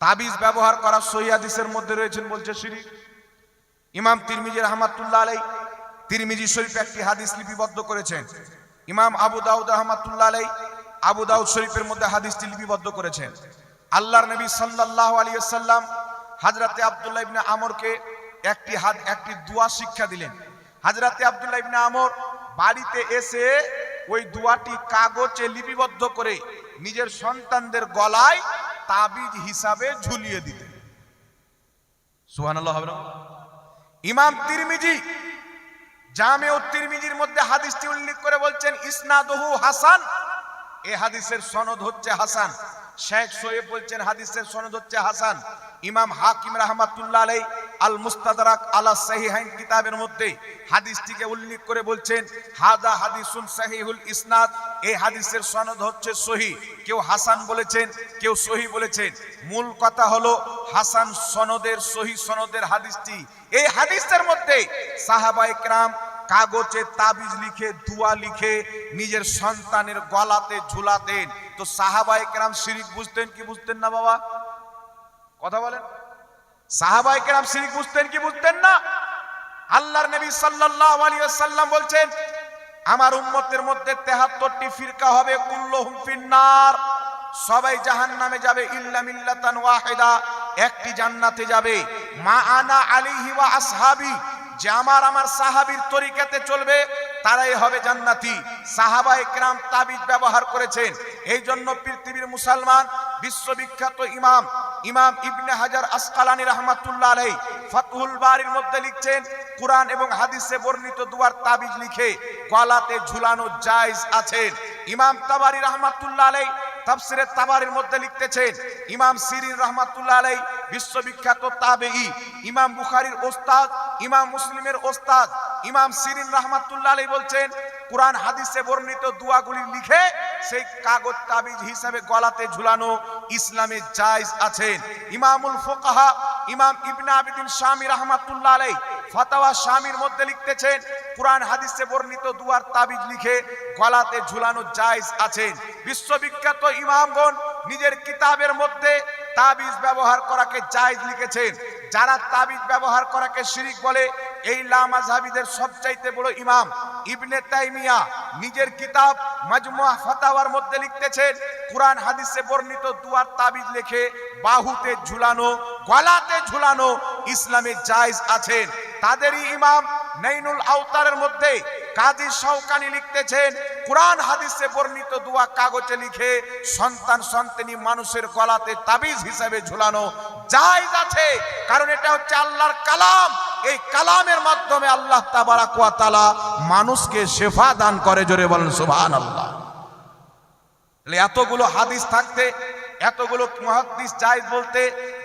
তাবিজ ব্যবহার করা সহিহ হাদিসের মধ্যে রয়েছেন বলছে শিরক। ইমাম তিরমিজি রাহমাতুল্লাহ আলাইহি তিরমিজি শরীফে একটি হাদিস লিপিবদ্ধ করেছেন। ইমাম আবু দাউদ রাহমাতুল্লাহ আলাইহি আবু দাউদ শরীফের মধ্যে হাদিসটি লিপিবদ্ধ করেছেন। আল্লাহর নবী সাল্লাল্লাহু আলাইহি ওয়াসাল্লাম হযরতে আব্দুল্লাহ ইবনে আমরকে একটি দোয়া শিক্ষা দিলেন। হযরতে আব্দুল্লাহ ইবনে আমর বাড়িতে এসে ওই দোয়াটি কাগজে লিপিবদ্ধ করে নিজের সন্তানদের গলায় তাবিজ হিসাবে ঝুলিয়ে দিতেন। সুবহানাল্লাহ হবে না? ইমাম তিরমিজি জামিউত তিরমিজির মধ্যে হাদিসটি উল্লেখ করে বলছেন ইসনাদুহু হাসান, এই হাদিসের সনদ হচ্ছে হাসান। শেখ সোয়েব বলছেন হাদিসের সনদ হচ্ছে হাসান। ইমাম হাকিম রাহমাতুল্লাহ আলাইহি আল মুস্তাদরাক আলা সাহিহাইন কিতাবের মধ্যে হাদিসটিকে উল্লেখ করে বলছেন হাদা হাদিসুন সাহিহুল ইসনাদ, এই হাদিসের সনদ হচ্ছে সহিহ। কেউ হাসান বলেছেন, কেউ সহিহ বলেছেন। মূল কথা হলো হাসান সনদের সহিহ সনদের হাদিসটি। এই হাদিসের মধ্যে সাহাবায়ে কেরাম কাগজে তাবিজ লিখে দোয়া লিখে নিজের সন্তানের গলাতে ঝুলাতেন। তো সাহাবায়ে কেরাম শিরক বুঝতেন কি বুঝতেন না বাবা? কথা বলেন। সাহাবায়ে কেরাম শিরক বুঝতেন কি বুঝতেন না? আল্লাহর নবী সাল্লাল্লাহু আলাইহি ওয়াসাল্লাম বলছেন আমার উম্মতের মধ্যে 73টি ফিরকা হবে, কুল্লুহুম ফিন্নার, সবাই জাহান্নামে যাবে ইল্লা মিল্লাতান ওয়াহিদা, একটি জান্নাতে যাবে। মা আনা আলাইহি ওয়া আসহাবি, যে আমার সাহাবীর তরিকাতে চলবে তারাই হবে জান্নাতি। সাহাবায়ে কেরাম তাবিজ ব্যবহার করেছেন। এই জন্য পৃথিবীর মুসলমান বিশ্ববিখ্যাত ইমাম ইবনে হাজার আসকালানী রাহমাতুল্লাহ আলাইহি ফাতহুল বারির মধ্যে লিখছেন কুরআন এবং হাদিসে বর্ণিত দুয়ার তাবিজ লিখে গলাতে ঝুলানো জায়েজ আছে। ইমাম তাবারি রাহমাতুল্লাহ আলাইহি তাফসিরে তাবারির মধ্যে লিখতেছেন ইমাম সিরিন রাহমাতুল্লাহ আলাইহি বিশ্ববিখ্যাত তাবেঈ, ইমাম বুখারীর ওস্তাদ, ইমাম মুসলিমের ওস্তাদ ইমাম সিরিন রাহমাতুল্লাহ আলাইহি বলছেন কুরআন হাদিসে বর্ণিত দোয়াগুলি লিখে সেই কাগজ তাবিজ হিসাবে গলাতে ঝুলানো ইসলামে জায়েজ আছে। ইমামুল ফুকাহা ইমাম ইবনে আবিদিন শামী রাহমাতুল্লাহ আলাইহি ফাতাওয়া শামীর মধ্যে লিখতেছেন কুরআন হাদিসে বর্ণিত দুয়ার তাবিজ লিখে গলাতে ঝুলানো জায়েজ আছে। বিশ্ববিখ্যাত ইমামগণ নিজের কিতাবের মধ্যে তাবিজ ব্যবহার করাকে জায়েজ লিখেছেন। যারা তাবিজ ব্যবহার করাকে শিরক বলে এই লামাযহাবীদের সবচাইতে বড় ইমাম ইবনে তাইমিয়া নিজের কিতাব মাজমুআ ফাতাওয়ার মধ্যে লিখতেছেন কুরআন হাদিসে বর্ণিত দুয়ার তাবিজ লিখে বাহুতে ঝুলানো গলাতে ঝুলানো ইসলামে জায়েজ আছে। তাদেরই ইমাম নাইনুল আওতারের মধ্যে কাজী শওকানি লিখতেছেন কুরআন হাদিসে বর্ণিত দোয়া কাগজে লিখে সন্তানী মানুষের গলাতে তাবিজ হিসাবে ঝুলানো জায়েজ আছে। কারণ এটা হচ্ছে আল্লাহর কালাম, এই কালামের মাধ্যমে আল্লাহ তাবারাক ওয়া তাআলা মানুষকে শিফা দান করে। জোরে বলেন সুবহানাল্লাহ। তাহলে এতগুলো হাদিস থাকতে এতগুলো মুহাদ্দিস জায়েজ বলতে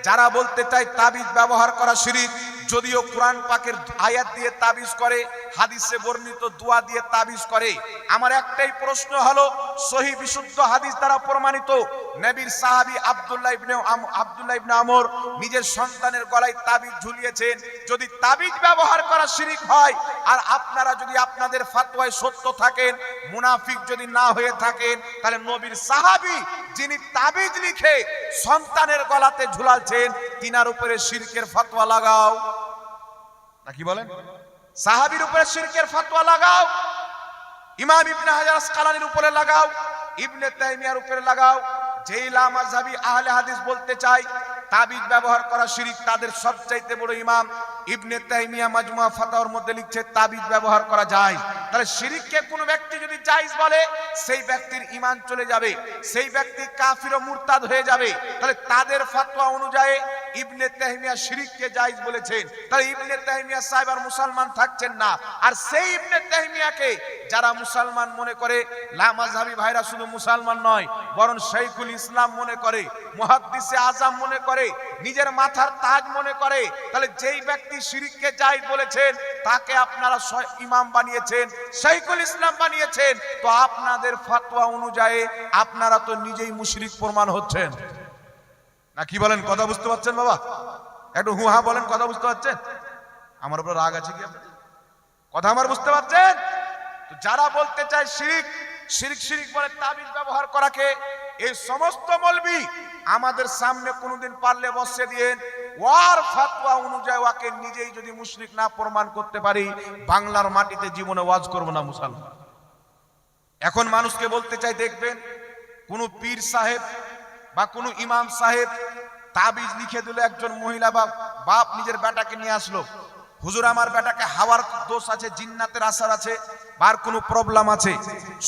যারা বলতে চায় তাবিজ ব্যবহার করা শিরক, যদিও কোরআন পাকের আয়াত দিয়ে তাবিজ করে, হাদিসে বর্ণিত দোয়া দিয়ে তাবিজ করে, আমার একটাই প্রশ্ন হলো সহিহ বিশুদ্ধ হাদিস দ্বারা প্রমাণিত নবীর সাহাবী আব্দুল্লাহ ইবনে আমর নিজের সন্তানের গলায় তাবিজ ঝুলিয়েছেন। যদি তাবিজ ব্যবহার করা শিরক হয় আর আপনারা যদি আপনাদের ফতোয়ায় সত্য থাকেন, মুনাফিক যদি না হয়ে থাকেন, তাহলে নবীর সাহাবী যিনি তাবিজ লিখে সন্তানের গলাতে ঝুলাচ্ছেন তিনার উপরে শিরকের ফতোয়া লাগাও। নাকি বলেন? সাহাবীর উপরে শিরকের ফতোয়া লাগাও, ইমাম ইবনে হাজার আসকালানির উপরে লাগাও, ইবনে তাইমিয়ার উপরে লাগাও। যেই লামাযহাবী আহলে হাদিস বলতে চাই তাবিজ ব্যবহার করা শিরক, তাদের সবচাইতে বড় ইমাম ইবনে তাইমিয়া মাজমুআ ফাতাওয়ার মধ্যে লিখছে তাবিজ ব্যবহার করা যায়। তাহলে শিরককে কোনো ব্যক্তি যদি জায়েজ বলে সেই ব্যক্তির ঈমান চলে যাবে, সেই ব্যক্তি কাফির ও মুরতাদ হয়ে যাবে। তাহলে তাদের ফতোয়া অনুযায়ী ইবনে তাইমিয়া শিরককে জায়েজ বলেছেন। তাহলে ইবনে তাইমিয়া সাহেব আর মুসলমান থাকছেন না। আর সেই ইবনে তাইমিয়াকে যারা মুসলমান মনে করে, লামাযহাবী ভাইরা শুধু মুসলমান নয় বরং শাইখুল ইসলাম মনে করে, মুহাদ্দিসে আযম মনে করে, নিজের মাথার তাজ মনে করে, তাহলে যেই ব্যক্তি শিরককে জায়েজ বলেছেন তাকে আপনারা ইমাম বানিয়েছেন, শাইখুল ইসলাম বানিয়েছেন। তো আপনাদের ফতোয়া অনুযায়ী আপনারা তো নিজেই মুশরিক প্রমাণ হচ্ছেন। না কি বলেন? কথা বুঝতে পারছেন বাবা? একটু হুহা বলেন, কথা বুঝতে পারছেন? আমার উপর রাগ আছে কি আপনাদের? কথা আমার বুঝতে পারছেন? তো যারা বলতে চায় শিরক বলে তাবিজ ব্যবহার করাকে, এই সমস্ত মৌলবি আমাদের সামনে কোনোদিন পারলে বসে দিয়ে ওয়ার ফাতোয়া অনুযায়ী ওকে নিজেই যদি মুশরিক না প্রমাণ করতে পারি, বাংলার মাটিতে জীবনে ওয়াজ করব না মুসলমান। এখন মানুষকে বলতে চাই, দেখবেন কোন পীর সাহেব বা কোন ইমাম সাহেব তাবিজ লিখে দিল, একজন মহিলা বা বাপ নিজের বেটাকে নিয়ে আসলো, হুজুর আমার বেটাকে হাওয়ার দোষ আছে, জিন্নাতের আসার আছে, বা কোনো প্রবলেম আছে,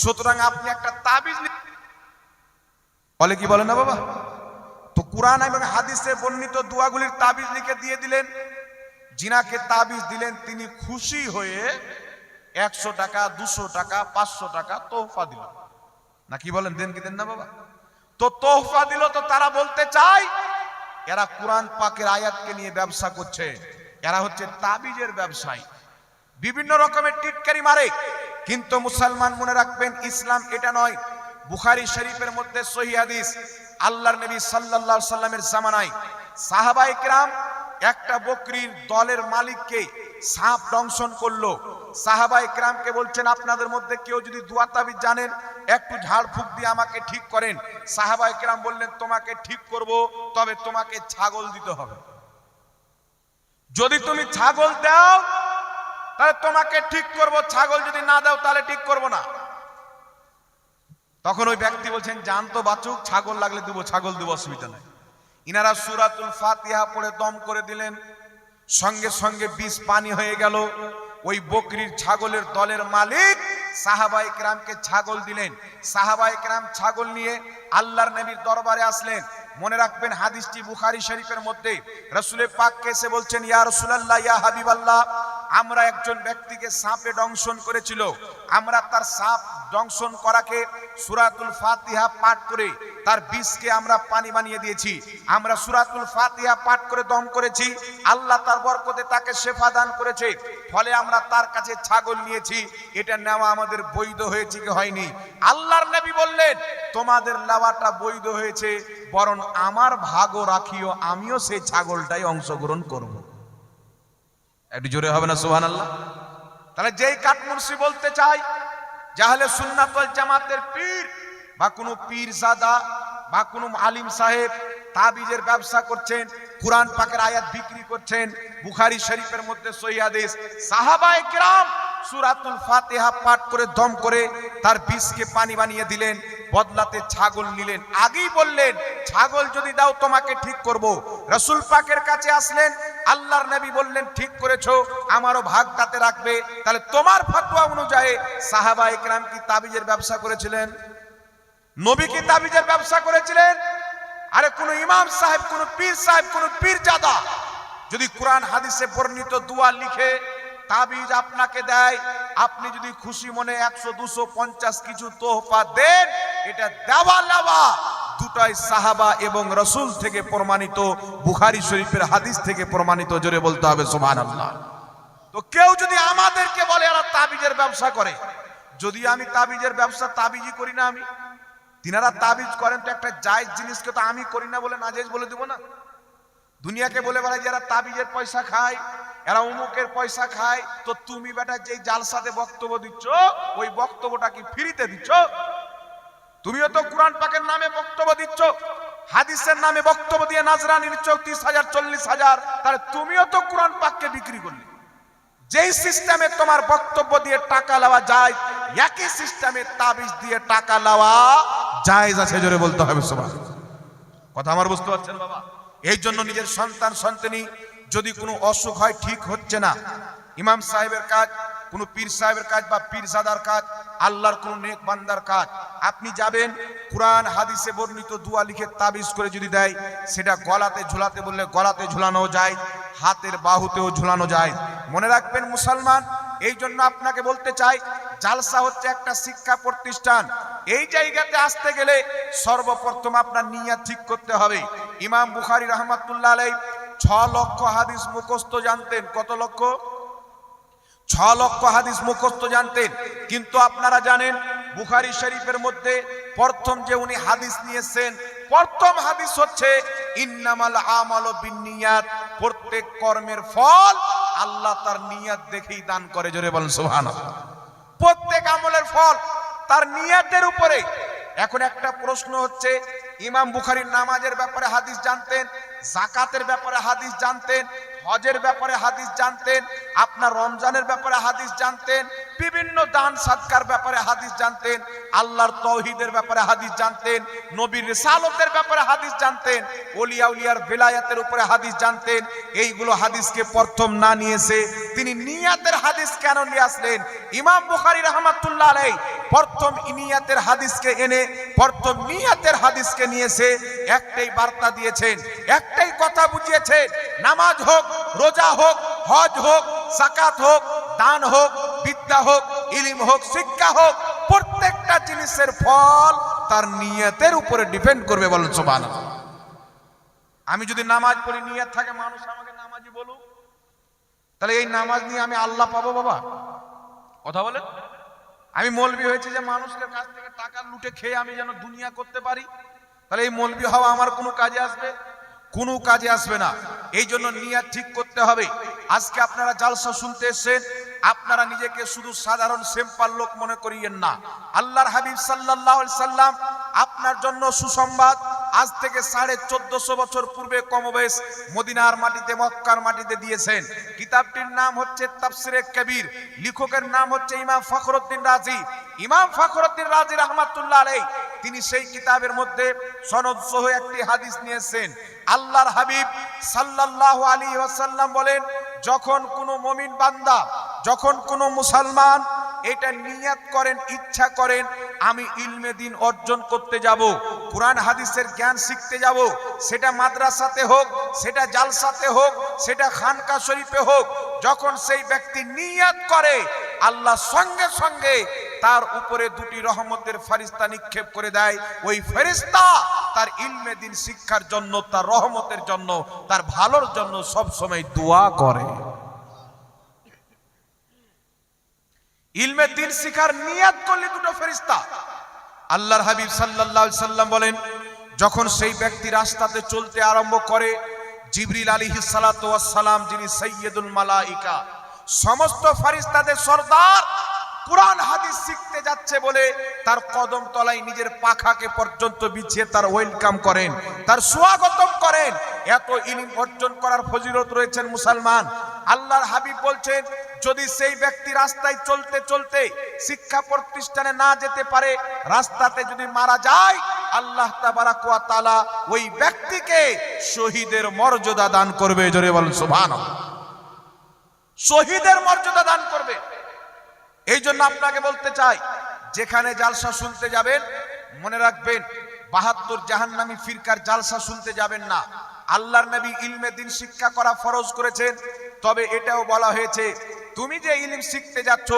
সুতরাং আপনি একটা তাবিজ বলে, কি বলে না বাবা? তো কোরআন এবং হাদিসে বর্ণিত দোয়াগুলির তাবিজ লিখে দিয়ে দিলেন। জিনাকে তাবিজ দিলেন, তিনি খুশি হয়ে 100 টাকা 200 টাকা 500 টাকা তোহফা দিল, না কি বলেন? দেন কি দেন না বাবা? তো তোহফা দিল, তো তারা বলতে চায় এরা কোরআন পাকের আয়াতকে নিয়ে ব্যবসা করছে, এরা হচ্ছে তাবিজের ব্যবসায়ী, বিভিন্ন রকমের টিটকারি মারে। কিন্তু মুসলমান মনে রাখবেন, ইসলাম এটা নয়। বুখারী শরীফের মধ্যে সহিহ হাদিস, আল্লাহর নবী সাল্লাল্লাহু আলাইহি সাল্লামের জামানায় সাহাবায়ে কেরাম একটা বকরির দলের মালিককে সাপ দংশন করলো। সাহাবায়ে কেরামকে বলছেন, আপনাদের মধ্যে কেউ যদি দোয়া তাবিজ জানেন একটু ঝাড় ফুঁক দিয়ে আমাকে ঠিক করেন। সাহাবায়ে কেরাম বললেন, তোমাকে ঠিক করব, তবে তোমাকে ছাগল দিতে হবে। যদি তুমি ছাগল দাও তাহলে তোমাকে ঠিক করব, ছাগল যদি না দাও তাহলে ঠিক করব না। তখন ওই ব্যক্তি বলছেন, জান তো বাঁচুক, ছাগল লাগলে দেবো, ছাগল দেবো, অসুবিধা নাই। ইনারা সূরাতুল ফাতিহা পড়ে দম করে দিলেন, সঙ্গে সঙ্গে বিষ পানি হয়ে গেল। ওই বকরির ছাগলের দলের মালিক সাহাবায়ে কেরামকে ছাগল দিলেন। সাহাবায়ে কেরাম ছাগল নিয়ে আল্লাহর নবীর দরবারে আসলেন। মনে রাখবেন, হাদিসটি বুখারী শরীফের মধ্যে। রাসূল পাককে এসে বলছেন, ইয়া রাসূলুল্লাহ, ইয়া হাবিবাল্লাহ, আমরা একজন ব্যক্তিকে সাপে দংশন করেছিল, আমরা তার সাপ দংশন করাকে সূরাতুল ফাতিহা পাঠ করে তার বিষকে আমরা পানি বানিয়ে দিয়েছি। আমরা সূরাতুল ফাতিহা পাঠ করে দম করেছি, আল্লাহ তার বরকতে তাকে শেফা দান করেছে, ফলে আমরা তার কাছে ছাগল নিয়েছি। এটা নেওয়া আমাদের বৈধ হয়েছে কি হয়নি? আল্লাহর নবী বললেন, তোমাদের নেওয়াটা বৈধ হয়েছে, বরং আমার ভাগও রাখিও, আমিও সেই ছাগলটাই অংশগ্রহণ করব। একটু জোরে হবে না সুবহানাল্লাহ? তাহলে যেই কাঠমুন্সি বলতে চাই জাহলে সুন্নাত ওয়াল জামাতের পীর বা কোনো পীরজাদা বা কোনো আলিম সাহেব তাবিজের ব্যবসা করছেন, কুরআন পাকের আয়াত বিক্রি করছেন, বুখারী শরীফের মধ্যে সহিহ হাদিস, সাহাবায়ে কেরাম সূরাতুল ফাতিহা পাঠ করে দম করে তার বিষকে পানি বানিয়ে দিলেন, বদলাতে ছাগল নিলেন। আগেই বললেন, ছাগল যদি দাও তোমাকে ঠিক করব। রাসূল পাকের কাছে আসলেন, আল্লাহর নবী বললেন, ঠিক করেছো, আমারও ভাগ তাতে রাখবে। তাহলে তোমার ফতোয়া অনুযায়ী সাহাবায়ে কেরাম কি তাবিজের ব্যবসা করেছিলেন? নবী কি তাবিজের ব্যবসা করেছিলেন? আরে কোন ইমাম সাহেব, কোন পীর সাহেব, কোন পীরজাদা যদি কোরআন হাদিসে বর্ণিত দোয়া লিখে তাবিজ আপনাকে দেয়, আপনি যদি খুশি মনে 100 200 50 কিছু তোহফা দেন, এটা দেওয়া নেওয়া দুটাই সাহাবা এবং রাসূল থেকে প্রমাণিত, বুখারী শরীফের হাদিস থেকে প্রমাণিত। জোরে বলতে হবে সুবহানাল্লাহ। তো কেউ যদি আমাদেরকে বলে এরা তাবিজের ব্যবসা করে, যদি আমি তাবিজের ব্যবসা তাবিজই করি না, আমি তিনারা তাবিজ করেন, তো একটা জায়েজ জিনিসকে তো আমি করি না বলে নাজায়েজ বলে দেব না? দুনিয়াকে বলে বেড়ায় যারা তাবিজের পয়সা খায়, এরা অমুকের পয়সা খায়, তো তুমি বেটা যেই জালসাতে বক্তব্য দিচ্ছ, ওই বক্তব্যটা কি ফ্রিতে দিচ্ছ? তুমিও তো কোরআন পাকের নামে বক্তব্য দিচ্ছ, হাদিসের নামে বক্তব্য দিয়ে নাজরানি নিচ্ছ 30,000 40,000, তাহলে তুমিও তো কোরআন পাককে বিক্রি করলে। যেই সিস্টেমে তোমার বক্তব্য দিয়ে টাকা নেওয়া যায়, একই সিস্টেমে তাবিজ দিয়ে টাকা নেওয়া জায়েজ আছে। জোরে বলতে হবে সুবহানাল্লাহ। কথা আমার বুঝতে পারছেন বাবা? এই জন্য নিজের সন্তান সন্তানি যদি কোনো অসুখ হয়, ঠিক হচ্ছে না, ইমাম সাহেবের কাজ, কোন পীর সাহেবের কাজ বা পীরজাদার কাজ, আল্লাহর কোন নেক বান্দার কাজ, আপনি যাবেন কুরআন হাদিসে বর্ণিত দোয়া লিখে তাবিজ করে যদি দেয়, সেটা গলাতে ঝুলাতে বললে গলাতে ঝুলানো যায়, হাতের বাহুতেও ঝুলানো যায়। মনে রাখবেন মুসলমান, এই জন্য আপনাকে বলতে চাই, জালসা হচ্ছে একটা শিক্ষা প্রতিষ্ঠান। এই জায়গাতে আসতে গেলে সর্বপ্রথম আপনার নিয়ত ঠিক করতে হবে। ইমাম বুখারী রাহমাতুল্লাহ আলাইহি 6 লক্ষ হাদিস মুখস্থ জানতেন। কত লক্ষ? 6 লক্ষ হাদিস মুখস্থ জানতেন। কিন্তু আপনারা জানেন বুখারী শরীফের মধ্যে প্রথম যে উনি হাদিস নিয়েছেন, প্রথম হাদিস হচ্ছে ইন্নামাল আমালু বিন্নিয়াত, প্রত্যেক কর্মের ফল আল্লাহ তার নিয়ত দেখেই দান করে। জোরে বলেন সুবহানাল্লাহ। প্রত্যেক আমলের ফল তার নিয়তের উপরে। এখন একটা প্রশ্ন হচ্ছে, ইমাম বুখারীর নামাজের ব্যাপারে হাদিস জানতেন, যাকাতের ব্যাপারে হাদিস জানতেন, হজের ব্যাপারে হাদিস জানতেন, আপনার রমজানের ব্যাপারে হাদিস জানতেন, বিভিন্ন দান সাদকার ব্যাপারে হাদিস জানতেন, আল্লাহর তাওহীদের ব্যাপারে হাদিস জানতেন, নবীর রিসালাতের ব্যাপারে হাদিস জানতেন, ওলিয়া উলিয়ার বেলায়েতের উপরে হাদিস জানতেন। এইগুলো হাদিসকে প্রথম না নিয়েছে তিনি নিয়াতের হাদিস কেন নিয়ে আসলেন? ইমাম বুখারী রাহমাতুল্লাহ আলাইহি প্রথম নিয়াতের হাদিসকে এনে প্রথম নিয়াতের হাদিসকে নিয়েছে, একটাই বার্তা দিয়েছেন, একটাই কথা বুঝিয়েছেন, নামাজ হোক, রোজা হোক, হজ হোক, যাকাত হোক, দান হোক, বিদ্যা হোক, ইলম হোক, শিক্ষা হোক, প্রত্যেকটা জিনিসের ফল তার নিয়তের উপরে ডিপেন্ড করবে। বলেন সুবহানাল্লাহ। আমি যদি নামাজ পড়ি, নিয়ত থাকে মানুষ আমাকে নামাজি বলুক, তাহলে এই নামাজ নিয়ে আমি আল্লাহ পাবো? বাবা কথা বলেন। আমি মৌলবি হয়েছে যে মানুষের কাছ থেকে টাকা লুটে খেয়ে আমি যেন দুনিয়া করতে পারি, তাহলে এই মৌলবি হওয়া আমার কোনো কাজে আসবে? কোনো কাজে আসবে না। এই জন্য নিয়ত ঠিক করতে হবে। আজকে আপনারা জালসা শুনতে এসেছেন, আপনারা নিজেকে শুধু সাধারণ সিম্পল লোক মনে করিয়েন না। আল্লাহর হাবিব সাল্লাল্লাহু আলাইহি সাল্লাম আপনার জন্য সুসংবাদ আজ থেকে 1450 বছর পূর্বে কমবেশ মদিনার মাটিতে, মক্কার মাটিতে দিয়েছেন। কিতাবটির নাম হচ্ছে তাফসিরে কবির, লেখকের নাম হচ্ছে ইমাম ফখরুদ্দিন রাজি। ইমাম ফখরুদ্দিন রাজি রাহমাতুল্লাহ আলাইহি তিনি সেই কিতাবের মধ্যে সনদ সহ একটি হাদিস নিয়েছেন। আল্লাহর হাবিব সাল্লাল্লাহু আলাইহি ওয়াসাল্লাম বলেন, যখন কোনো মুমিন বান্দা, যখন কোনো মুসলমান এটা নিয়ত করেন, ইচ্ছা করেন আমি ইলমে দ্বীন অর্জন করতে যাব, কোরআন হাদিসের জ্ঞান শিখতে যাব, সেটা মাদ্রাসাতে হোক, সেটা জালসাতে হোক, সেটা খানকা শরীফে হোক, যখন সেই ব্যক্তি নিয়ত করে আল্লাহ সঙ্গে সঙ্গে তার উপরে দুটি রহমতের ফেরেশতা নিক্ষেপ করে দেয়। ওই ফেরেশতা তার ইলমে দ্বীন শিক্ষার জন্য, তার রহমতের জন্য, তার ভালোর জন্য সব সময় দোয়া করে। ইলমে দ্বীন শিখার নিয়ত করলে দুটো ফেরেশতা। আল্লাহর হাবিব সাল্লাল্লাহু আলাইহি সাল্লাম বলেন, যখন সেই ব্যক্তি রাস্তাতে চলতে আরম্ভ করে, জিবরিল আলাইহিস সালাতু ওয়াস সালাম, যিনি সাইয়্যিদুল মালায়েকা, সমস্ত ফেরেশতাদের সরদার, কুরআন হাদিস শিখতে যাচ্ছে বলে তার কদম তলায় নিজের পাখাকে পর্যন্ত বিছিয়ে তার ওয়েলকাম করেন, তার স্বাগতম করেন। এত ইলম অর্জন করার ফজিলত রয়েছেন মুসলমান। আল্লাহর হাবিব বলছেন, যদি সেই ব্যক্তি রাস্তায় চলতে চলতে শিক্ষা প্রতিষ্ঠানে না যেতে পারে, রাস্তাতে যদি মারা যায়, আল্লাহ তাবারাক ওয়া তাআলা ওই ব্যক্তিকে শহীদের মর্যাদা দান করবে। জোরে বলেন সুবহানাল্লাহ। শহীদের মর্যাদা দান করবে। এই জন্য আপনাকে বলতে চাই, যেখানে জালসা শুনতে যাবেন মনে রাখবেন 72 জাহান্নামী ফিরকার জালসা শুনতে যাবেন না। আল্লাহর নবী ইলমে দ্বীন শিক্ষা করা ফরজ করেছেন, তবে এটাও বলা হয়েছে তুমি যে ইলম শিখতে যাচ্ছ,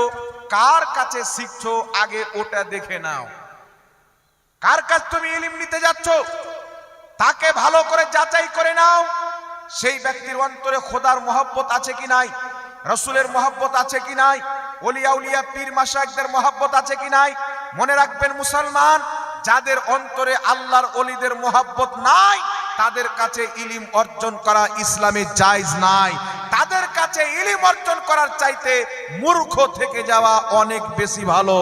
কার কাছে শিখছো আগে ওটা দেখে নাও। কার কাছে তুমি ইলম নিতে যাচ্ছ তাকে ভালো করে যাচাই করে নাও। সেই ব্যক্তির অন্তরে খোদার মহব্বত আছে কি নাই, রাসূলের মহব্বত আছে কি নাই, ওলিয়া উলিয়া পীর মাশায়েখদের মহব্বত আছে কি নাই। মনে রাখবেন মুসলমান, যাদের অন্তরে আল্লাহর ওলিদের মহব্বত নাই, তাদের কাছে ইলম অর্জন করা ইসলামে জায়েজ নাই। তাদের কাছে ইলম অর্জন করার চাইতে মূর্খ থেকে যাওয়া অনেক বেশি ভালো।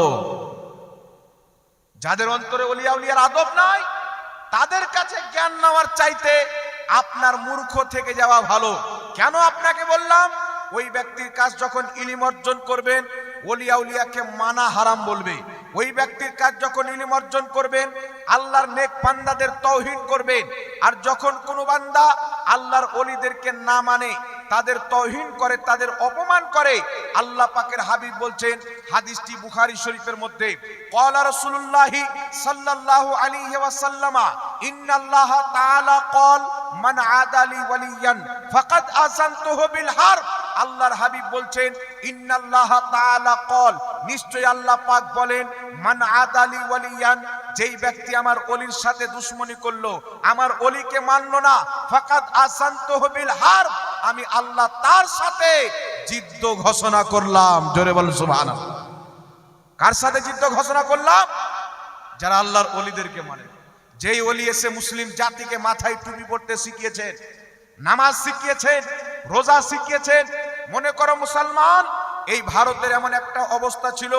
যাদের অন্তরে ওলিয়া উলিয়ার আদব নাই, তাদের কাছে জ্ঞান নেওয়ার চাইতে আপনার মূর্খ থেকে যাওয়া ভালো। কেন আপনাকে বললাম, ওই ব্যক্তির কাজ যখন ইলম অর্জন করবেন, ওলিয়া উলিয়াকে মানা হারাম বলবে। ওই ব্যক্তির কাজ যখন ইলম অর্জন করবেন, আল্লাহর নেক বান্দাদের তাওহীদ করবেন। আর যখন কোনো বান্দা আল্লাহর ওলিদেরকে না মানে, তাদের তাওহীদ করে, তাদের অপমান করে, আল্লাহ পাকের হাবিব বলছেন, হাদিসটি বুখারী শরীফের মধ্যে, ক্বালা রাসূলুল্লাহ সাল্লাল্লাহু আলাইহি ওয়াসাল্লাম, ইন্নাল্লাহ তাআলা ক্বাল মান আদালি ওয়ালিয়ান ফাকাদ আযানতুহু বিল হারব। আল্লাহর হাবিব বলছেন, ইন্নাল্লাহ তাআলা ক্বাল, নিশ্চয় আল্লাহ পাক বলেন, মান আদালি ওয়ালিয়ান, যেই ব্যক্তি আমার ওলির সাথে দুশমনি করলো, আমার ওলিকে মানলো না, ফাকাদ আযানতুহু বিল হারব, আমি আল্লাহ তার সাথে যুদ্ধ ঘোষণা করলাম। জোরে বলেন সুবহানাল্লাহ। কার সাথে যুদ্ধ ঘোষণা করলাম? যারা আল্লাহর ওলিদেরকে মানে। যেই ওলি এসে মুসলিম জাতিকে মাথায় টুপি পড়তে শিখিয়েছেন, নামাজ শিখিয়েছেন, রোজা শিখিয়েছেন। মনে করো মুসলমান, এই ভারতের এমন একটা অবস্থা ছিল,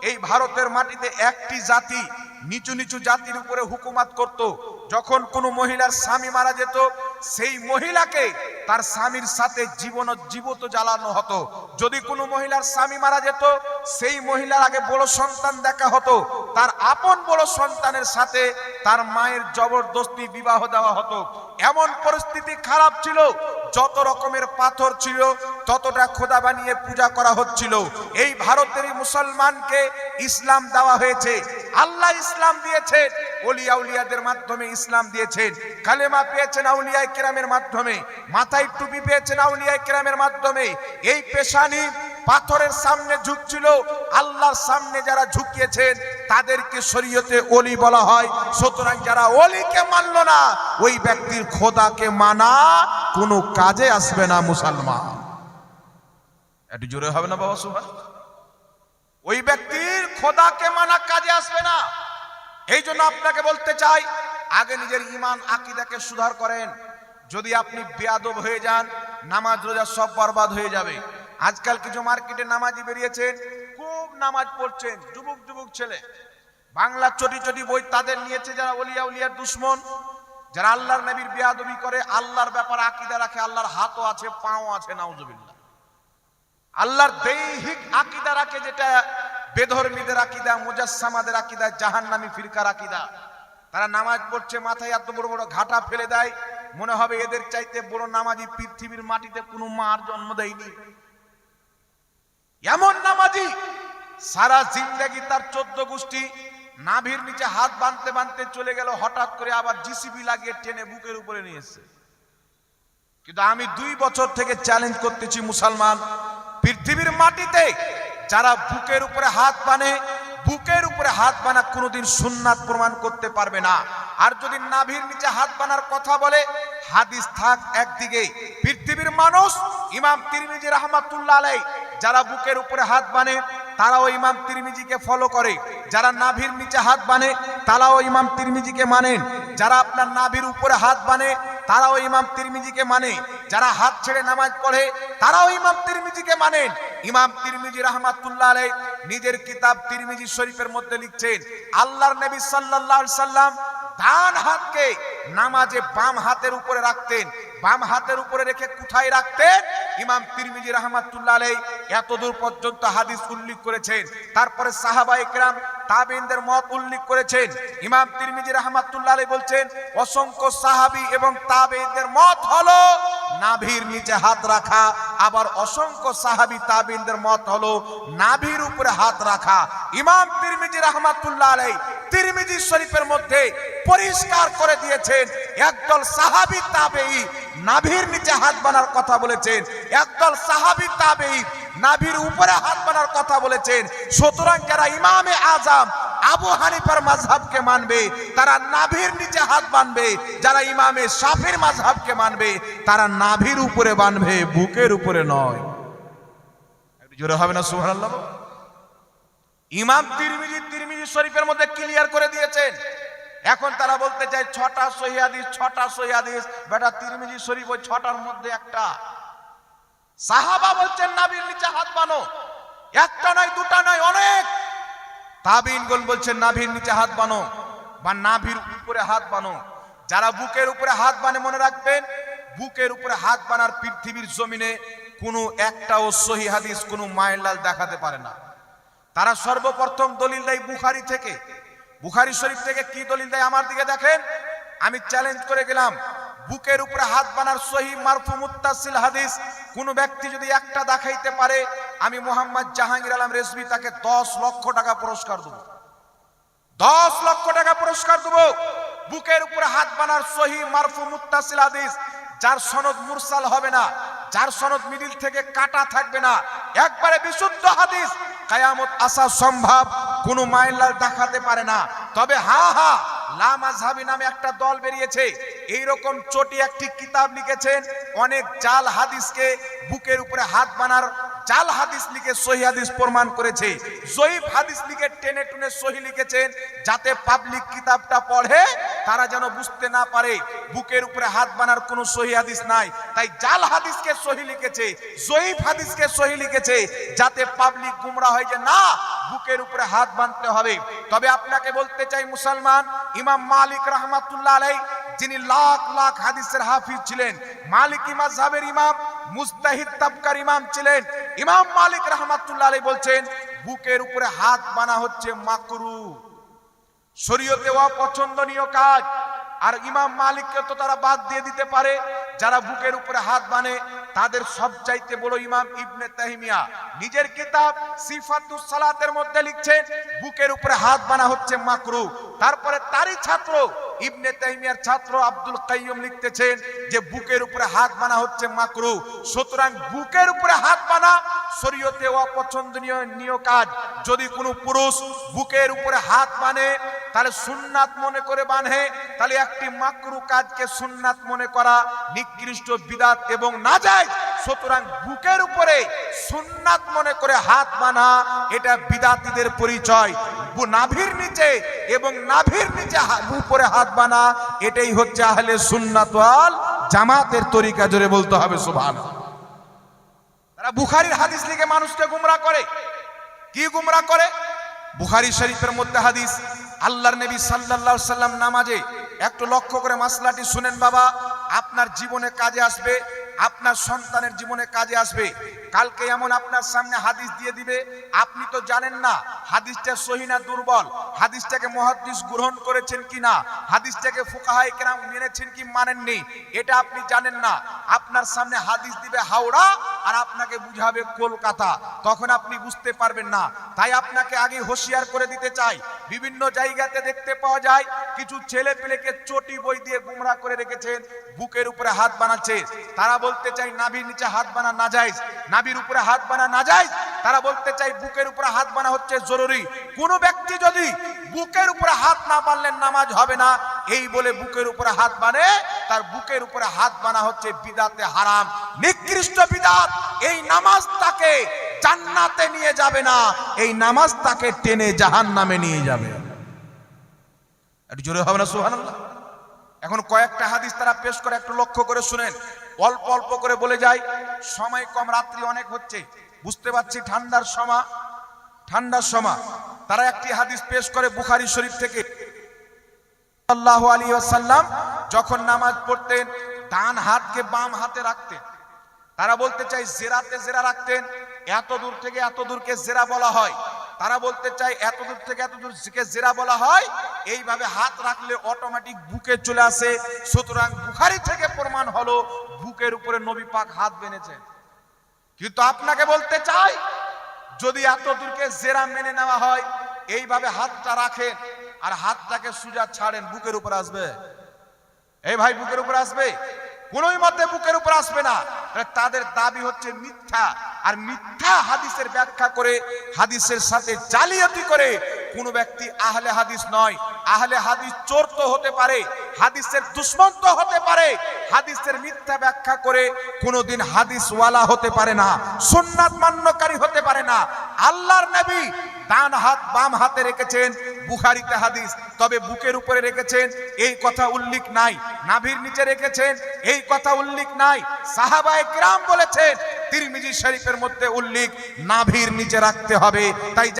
এই ভারতের মাটিতে একটি জাতি নিচু নিচু জাতির উপরে হুকুমত করত। যখন কোনো মহিলার স্বামী মারা যেত, সেই মহিলাকে তার স্বামীর সাথে জীবত জ্বালানো হতো। যদি কোনো মহিলার স্বামী মারা যেত, সেই মহিলার আগে বড় সন্তান দেখা হতো, তার আপন বড় সন্তানের সাথে তার মায়ের জবরদস্তি বিবাহ দেওয়া হতো। এমন পরিস্থিতি খারাপ ছিল, যত রকমের পাথর ছিল ততটা খোদা বানিয়ে পূজা করা হচ্ছিল। এই ভারতেরই মুসলমানকে ইসলাম দেওয়া হয়েছে। আল্লাহ ইসলাম দিয়েছেন, ওলিয়া উলিয়াদের মাধ্যমে ইসলাম দিয়েছেন। কালেমা পেয়েছেন আউলিয়ায়ে কেরামের মাধ্যমে, মাথায় টুপি পেয়েছেন আউলিয়ায়ে কেরামের মাধ্যমে। এই পেশানি পাথরের সামনে ঝুঁকছিল, আল্লাহর সামনে যারা ঝুঁকিয়েছেন তাদেরকে শরীয়তে ওলি বলা হয়। সুতরাং যারা ওলিকে মানলো না, ওই ব্যক্তির খোদাকে মানা কোনো কাজে আসবে না। মুসলমান একটু জোরে হবে না বাবা? সুবহান। ওই ব্যক্তির খোদাকে মানা কাজে আসবে না। এই জন্য আপনাকে বলতে চাই, আগে নিজের ঈমান আকীদাকে সুধার করেন। যদি আপনি বেয়াদব হয়ে যান, নামাজ রোজা সব বরবাদ হয়ে যাবে। আজকাল কিছু মার্কেটে নামাজি বেরিয়েছেন, খুব নামাজ পড়ছেন, যুবক যুবক ছেলে, বাংলা চটি চটি বই তাদের নিয়েছে যারা ওলিয়া উলিয়ার দুশ্মন, যারা আল্লাহর নবীর বেয়াদবি করে, আল্লাহর ব্যাপারে আকীদা রাখে, আল্লাহর হাতও আছে পাও আছে, নাউজুবিল্লাহ। আল্লাহর দৈহিক আকীদা রাখে, যেটা বেধর্মীদের আকীদা, মুজাসসামাদের আকীদা, জাহান্নামী ফিরকার আকীদা। তারা নামাজ পড়ছে, মাথায় এত বড় বড় ঘাটা ফেলে দেয়, মনে হবে এদের চাইতে বড় নামাজি পৃথিবীর মাটিতে কোনো মার জন্ম দেয়নি। এমন নামাজি সারা জিন্দেগি তার 14 গোষ্ঠী নাভির নিচে হাত বাঁধতে বাঁধতে চলে গেল, হঠাৎ করে আবার জিসিবি লাগিয়ে টেনে বুকের উপরে নিয়ে এসেছে। কিন্তু আমি 2 বছর থেকে চ্যালেঞ্জ করতেছি, মুসলমান পৃথিবীর মাটিতে যারা বুকের উপরে হাত বাঁধে, বুকের উপরে হাত বাঁধা কোনোদিন সুন্নাত প্রমাণ করতে পারবে না। আর যদি নাভির নিচে হাত বাঁধার কথা বলে, হাদিস থাক একদিকে, পৃথিবীর মানুষ ইমাম তিরমিজি রাহমাতুল্লাহ আলাইহি যারা বুকের উপরে হাত বাঁধে তারাও ইমাম তিরমিজিকে ফলো করে, যারা নাভির নিচে হাত বাঁধে তারাও ইমাম তিরমিজিকে মানেন, যারা আপনার নাভির উপরে হাত বাঁধে তারাও ইমাম তিরমিজিকে মানে, যারা হাত ছেড়ে নামাজ পড়ে তারাও ইমাম তিরমিজিকে মানেন। ইমাম তিরমিজি রাহমাতুল্লাহ আলাইহি নিজের কিতাব তিরমিজি শরীফের মধ্যে লিখছেন, আল্লাহর নবী সাল্লাল্লাহু আলাইহি সাল্লাম ডান হাতকে নামাজে বাম হাতের উপরে রাখতেন। বাম হাতের উপরে রেখে কোথায় রাখতেন? ইমাম তিরমিজি রাহমাতুল্লাহ আলাইহি এতদূর পর্যন্ত হাদিস উল্লেখ করেছেন। তারপরে সাহাবায়ে কেরাম তাবেঈনদের মত উল্লেখ করেছেন। ইমাম তিরমিজি রাহমাতুল্লাহ আলাইহি বলছেন, অসংখ্য সাহাবী এবং তাবেঈনদের মত হলো নাভির নিচে হাত রাখা, আবার অসংখ্য সাহাবী তাবেঈনদের মত হলো নাভির উপরে হাত রাখা। ইমাম তিরমিজি রাহমাতুল্লাহ আলাইহি তিরমিজি শরীফের মধ্যে পরিষ্কার করে দিয়েছেন, একদল সাহাবী তাবেঈ নাভির নিচে হাত বাঁধার কথা বলেছেন, একদল সাহাবী তাবেঈ নাভির উপরে হাত বাঁধার কথা বলেছেন। সুতরাং যারা ইমামে আজম আবু হানিফার মাযহাবকে মানবে তারা নাভির নিচে হাত বাঁধবে, যারা ইমামে শাফির মাযহাবকে মানবে তারা নাভির উপরে বাঁধবে, বুকের উপরে নয়। একটু জোরে হবে না সুবহানাল্লাহ? ইমাম তিরমিজি শরীফের মধ্যে ক্লিয়ার করে দিয়েছেন। এখন তারা বলতে চায় 6টা সহিহ হাদিস, 6টা সহিহ হাদিস। বেটা তিরমিজি শরীফ ওই 6টার মধ্যে একটা। সাহাবা বলছেন নাভির নিচে হাত বানো, একটা নয় দুটা নয় অনেক। তাবেঈনগণ বলছেন নাভির নিচে হাত বানো বা নাভির উপরে হাত বানো। যারা বুকের উপরে হাত বানে, মনে রাখবেন বুকের উপরে হাত বানার পৃথিবীর জমিনে কোনো একটাও সহিহ হাদিস কোনো মাইলাল দেখাতে পারে না। তারা সর্বপ্রথম দলিল দেয় বুখারী থেকে। বুখারী শরীফ থেকে কি দলিল দেয় আমার দিকে দেখেন। আমি চ্যালেঞ্জ করে গেলাম, বুকের উপরে হাত বানার সহিহ মারফু মুত্তাসিল হাদিস কোন ব্যক্তি যদি একটা দেখাইতে পারে, আমি মোহাম্মদ জাহাঙ্গীর আলম রেজভী তাকে 10 লক্ষ টাকা পুরস্কার দেব। 10 লক্ষ টাকা পুরস্কার দেব। বুকের উপরে হাত বানার সহিহ মারফু মুত্তাসিল হাদিস, যার সনদ মুরসাল হবে না, যার সনদ মিডিল থেকে কাটা থাকবে না, একবারে বিশুদ্ধ হাদিস, কিয়ামত আসা সম্ভব, কোনো মাইলাল দেখাতে পারে না। তবে লা মাযহাবী নামে একটা দল বেরিয়েছে, এইরকম চটি একটি কিতাব লিখেছেন, অনেক জাল হাদিসকে বুকের উপরে হাত বানার জাল হাদিস লিখে সহি হাদিস প্রমাণ করেছে, জয়ীফ হাদিস লিখে টেনে টুনে সহি লিখেছেন, যাতে পাবলিক কিতাবটা পড়ে তারা যেন বুঝতে না পারে বুকের উপরে হাত বানার কোনো সহি হাদিস নাই। তাই জাল হাদিসকে সহি লিখেছে, জয়ীফ হাদিসকে সহি লিখেছে, যাতে পাবলিক গুমরা হয় যে না বুকের উপরে হাত বাঁধতে হবে। তবে আপনাকে বলতে চাই মুসলমান, ইমাম মালিক রাহমাতুল্লাহ আলাইহি, যিনি লাখ লাখ হাদিসের হাফিজ ছিলেন, মালিকি মাযহাবের ইমাম, মুজতাহিদ তাবকার ইমাম ছিলেন, ইমাম মালিক রাহমাতুল্লাহ আলাইহি বলছেন বুকের উপরে হাত বানা হচ্ছে মাকরুহ, শরীয়তে অপছন্দনীয় কাজ। আর ইমাম মালিককে তো তারা বাদ দিয়ে দিতে পারে, যারা বুকের উপরে হাত বানে তাদের সবচাইতে বড় ইমাম ইবনে তাইমিয়া নিজের কিতাব সিফাতুস সালাতের মধ্যে লিখছেন বুকের উপরে হাত বানা হচ্ছে মাকরুহ। তারপরে তারই ছাত্র ইবনে তাইমিয়ার ছাত্র আব্দুল কাইয়ুম লিখতেছেন যে বুকের উপরে হাত বানা হচ্ছে মাকরুহ। সুতরাং বুকের উপরে হাত বানা শরীয়তে অপছন্দনীয় কাজ। যদি কোনো পুরুষ বুকের উপরে হাত বানে তাহলে সুন্নাত মনে করে বাঁধে, তাহলে একটি মাকরুহ কাজকে সুন্নাত মনে করা নিকৃষ্ট, বিদআত এবং নাজায়েজ। সুতরাং বুকের উপরে সুন্নাত মনে করে হাত বানা এটা বিদআতীদের পরিচয়। নাভির নিচে এবং নাভির নিচে উপরে হাত বানা এটাই হচ্ছে আহলে সুন্নাত ওয়াল জামাতের তরিকা। জোরে বলতে হবে সুবহানাল্লাহ। তারা বুখারীর হাদিস লিখে মানুষকে গুমরাহ করে। কি গুমরাহ করে? বুখারী শরীফের মধ্যে হাদিস, আল্লাহর নবী সাল্লাল্লাহু আলাইহি সাল্লাম নামাজে, একটু লক্ষ্য করে মাসলাটি শুনেন বাবা, আপনার জীবনে কাজে আসবে, আপনার সন্তানের জীবনে কাজে আসবে। কালকে এমন আপনার সামনে হাদিস দিয়ে দিবে, আপনি তো জানেন না হাদিসটা সহিহ না দুর্বল, হাদিসটাকে মুহাদ্দিস গ্রহণ করেছেন কিনা, হাদিসটাকে ফুকাহায়ে কেরাম মেনেছেন কি মানেননি, এটা আপনি জানেন না। আপনার সামনে হাদিস দিবে হাওড়া আর আপনাকে বুঝাবে কলকাতা, তখন আপনি বুঝতে পারবেন না। তাই আপনাকে আগে হুঁশিয়ার করে দিতে চাই, বিভিন্ন জায়গাতে দেখতে পাওয়া যায় কিছু ছেলে পেলেকে চটি বই দিয়ে গুমরাহ করে রেখেছেন, বুকের উপরে হাত বানাচ্ছে। তারা বলতে চাই নাভির নিচে হাত বানা নাজায়েজ, নাভির উপরে হাত বানা নাজায়েজ। তারা বলতে চাই বুকের উপরে হাত বানা হচ্ছে জরুরি। কোন ব্যক্তি যদি বুকের উপরে হাত না বানলেন নামাজ হবে না এই বলে বুকের উপরে হাত বানে, তার বুকের উপরে হাত বানা হচ্ছে বিদআতে হারাম, নিকৃষ্ট বিদআত। এই নামাজ তাকে জান্নাতে নিয়ে যাবে না, এই নামাজ তাকে টেনে জাহান্নামে নিয়ে যাবে। একটু জোরে হবে না সুবহানাল্লাহ। এখন কয়েকটা হাদিস তারা পেশ করে, একটু লক্ষ্য করে শুনেন, অল্প অল্প করে বলে যাই, সময় কম, রাত্রি অনেক হচ্ছে, বুঝতে পারছি ঠান্ডার সময়। তারা একটি হাদিস পেশ করে বুখারী শরীফ থেকে, সাল্লাল্লাহু আলাইহি ওয়াসাল্লাম যখন নামাজ পড়তেন ডান হাতকে বাম হাতে রাখতেন। তারা বলতে চাই জেরাতে জেরা রাখতেন, এত দূর থেকে এত দূরকে জেরা বলা হয়। তারা বলতে চাই এত দূর থেকে এত দূরকে জেরা বলা হয়, এইভাবে হাত রাখলে অটোমেটিক বুকে চলে আসে। সুতরাং বুখারী থেকে প্রমাণ হলো বুকের উপরে নবী পাক হাত বেঁধেছেন। কিন্তু আপনাকে বলতে চাই যদি এত দূরকে জেরা মেনে নেওয়া হয়, এইভাবে হাতটা রাখেন আর হাতটাকে সোজা ছাড়েন, বুকের উপর আসবে? এই ভাই বুকের উপর আসবে? কোনোই মতে বুকের উপর আসবে না। তাদের দাবি হচ্ছে মিথ্যা, আর মিথ্যা হাদিসের ব্যাখ্যা করে হাদিসের সাথে জালিয়াতি করে কোন ব্যক্তি আহলে হাদিস নয়। আহলে হাদিস চোর তো হতে পারে, হাদিসের দুশমন তো হতে পারে, হাদিসের মিথ্যা ব্যাখ্যা করে কোনোদিন হাদিসওয়ালা হতে পারে না, সুন্নাত মান্যকারী হতে পারে না। আল্লাহর নবী ডান হাত বাম হাতে রেখেছেন বুখারীতে হাদিস, তবে বুকের উপরে রেখেছেন এই কথা উল্লেখ নাই। নাভির নিচে রেখেছেন এই কথা উল্লেখ নাই। সাহাবায়ে কেরাম বলেছেন, তিরমিজি শরীফের মধ্যে উল্লেখ নাভির নিচে রাখতে হবে। তাই